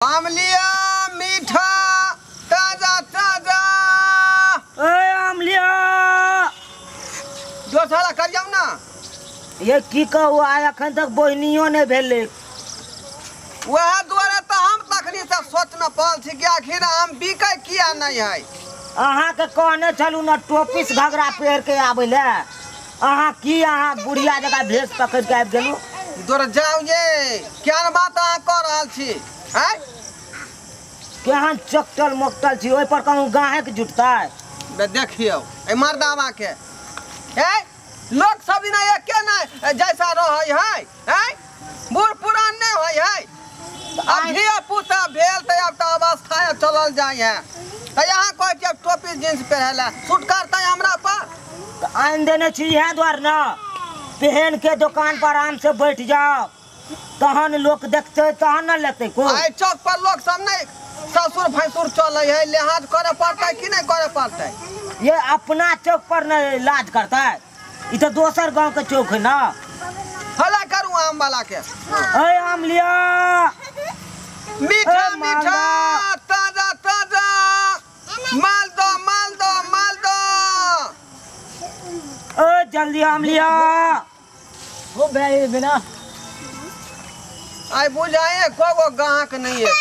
आमलिया मीठा ताजा ताजा आमलिया जो साला कर जाऊ ना ये की कहू आय अखन तक बोहनियो नहीं भेले वह द्वारा तो हम तखनी से सोच न पाल छी कि आखिर हम बिकै किया नहीं है। अहाँ के कहने चलू ना टोपिस घगरा पेड़ के आबे ले अहाँ की अहाँ बुढ़िया जगह भेस पकड़ के आबि गेलू दूर जाऊ ये क्या बात अहाँ कर रहल छी हैं केहन चकटल मकटल छी ओइ पर कहूँ गाहे के जुटतै देखियो ए मर्दावा के ए लोग सब ना एके ना जैसा रहै है हैं बूढ़ पुरान नहीं होय है अभी पुता भेल त अब त अवस्था चलल जाय है त यहाँ कोई के टोपी जींस पहनला सूट करता हमरा पर आइन देने छी है द्वार ना पहन के दुकान पर आराम से बैठ जाओ तहन लोग देखते तहन न लेते को आई चौक पर लोग सब नहीं ससुर भैंसुर चले है लिहाज करे पड़ता कि नहीं करे पड़ता ये अपना चौक पर न लाज करता है ये तो दोसर गांव के चौक है ना हला करूँ आम वाला के अरे आम लिया मीठा मीठा ताजा ताजा माल दो माल दो माल दो ओ जल्दी आम लिया वो भाई बिना आई बुझाए को गाहक नहीं है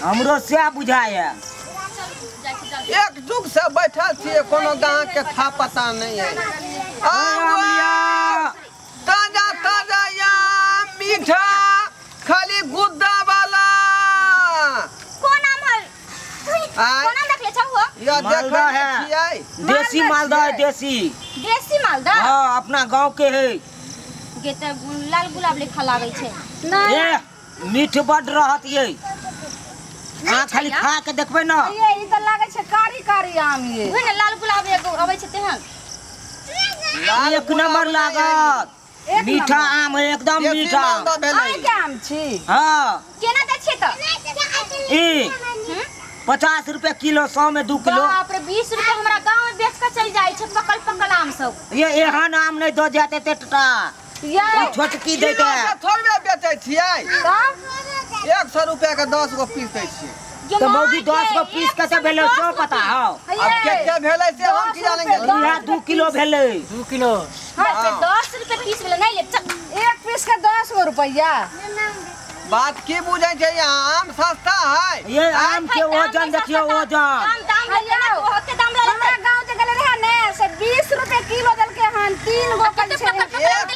हमरो से बुझाए एक जुग से बैठल छिए कोनो गाहक के था पता नहीं है आम लिया ताजा ताजा या मीठा खाली गुद्दा वाला कौन नाम है कौन नाम रख ले छौ या मालदा देखै है छियै देसी मालदा है देसी देसी मालदा हाँ अपना गांव के है गे त लाल गुलाब लेखा लागै छै ए मीठ बड रहत ये हाँ खाली खा के देखबे ना ये ई त लागे छै कारी कारी आम ये ओहे ने लाल गुलाब एगो अबै छै तेहन एक नंबर लागत मीठा आम है एकदम देसी मीठा मालदा भेलै आइ के आम छी हाँ केना दै छै त ई 50 रुपए किलो 100 में 2 किलो बाप रे 20 रुपए हमरा गांव में बेच के चल जाय छै पकल पकल आम सब ये एहन आम नहीं दो जाते तेटा ये छोटकी देते किलो से थोड़बे बेचै छियै त 100 रुपया के 10 गो पीस दै छियै तो मौगी 10 गो पीस कैसे भेले सो पता हो अब के भेलै से हम की जानेंगे इहा 2 किलो भेले 2 किलो हां पे 10 रुपए पीस भेले नहीं ले चल एक पीस के 10 गो रुपया बात की बुझै छै आम सस्ता है ये आम के वजन देखियो वजन दाम दाम लेना बहुत दाम ले हमरा गांव जे गेले रहे ने से 20 रुपए किलो देलके हन 3 गो कल छै एक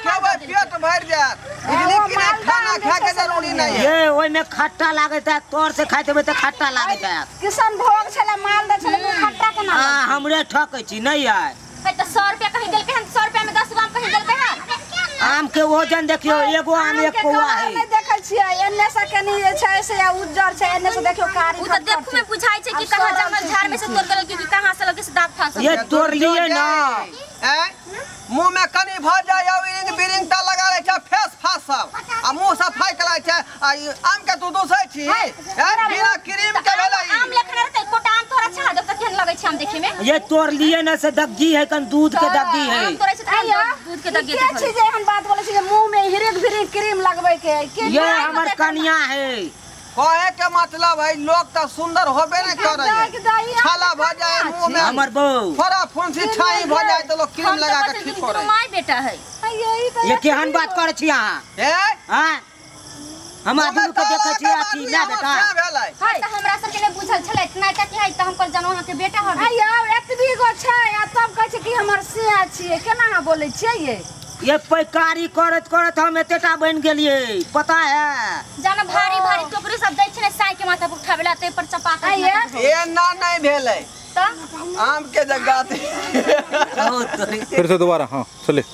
खेबै पेट भर जात इडली की नहीं खाना खा के जरूरी नहीं है ये ओइ में खट्टा लागत है तोर से खाइ देबे त खट्टा लागत है किशन भोग छले माल दे छले खट्टा के ना हमरे ठकै छी नहीं है है त 100 रुपया कहीं देलके हन 100 रुपया में 10 ग्राम कहीं देलके हन आम के वजन देखियो एगो आम एक पौआ है नहीं देखै छियै एन्ने से कनी जे छै से उज्जर छै एन्ने से देखियो कारी उ त देखू में बुझाई छै कि कहां जंगल झाड़ में से तोड़ के कि कहां से लगे से दांत फांस ये तोड़ लिए ना मुंह में कनी भ जाय इरिंग बिरिंग ता लगा लै छै फेस फास सब आ मुंह सफाई करै छै आ आम के तू दूसै छी बिना क्रीम के भेलै आम लेखन रहते कोटा आम तोरा छा दे त केहन लगै छै आम देखे में ये तोड़ लिए ना से दग्गी है कन दूध के दग्गी है आम तोरा छै दूध के दगे के छी जे हम बात बोलै छी जे मुंह में हिरिक भिरिक क्रीम लगबै के के ये हमर कन्या है कहे के मतलब है लोग तो सुंदर होबे नहीं करे छाला भ जाए मुंह में हमर बहू थोड़ा फुंसी छाई भ जाए तो लोग क्रीम लगा के ठीक करे माय बेटा है ये केहन बात करे छी अहाँ हां हम आदमी के देखे छी अथी ना बेटा भेलै हां त हमरा सब के ने बुझल छले इतना टा कि है त हम कल जानो अहाँ के बेटा हो आयो एतबी गो छै आ तब कहै छै कि हमर सिया छियै केना अहाँ बोलै छियै ये पैकारी करत करत हम एतेटा बन गेलिए पता है जाना भारी भारी टोकरी सब दै छै ने साई के माथा पर उठावेला ते पर चपाता ए ना नहीं भेलै त आम के जगह बहुत फिर से दोबारा हाँ चले।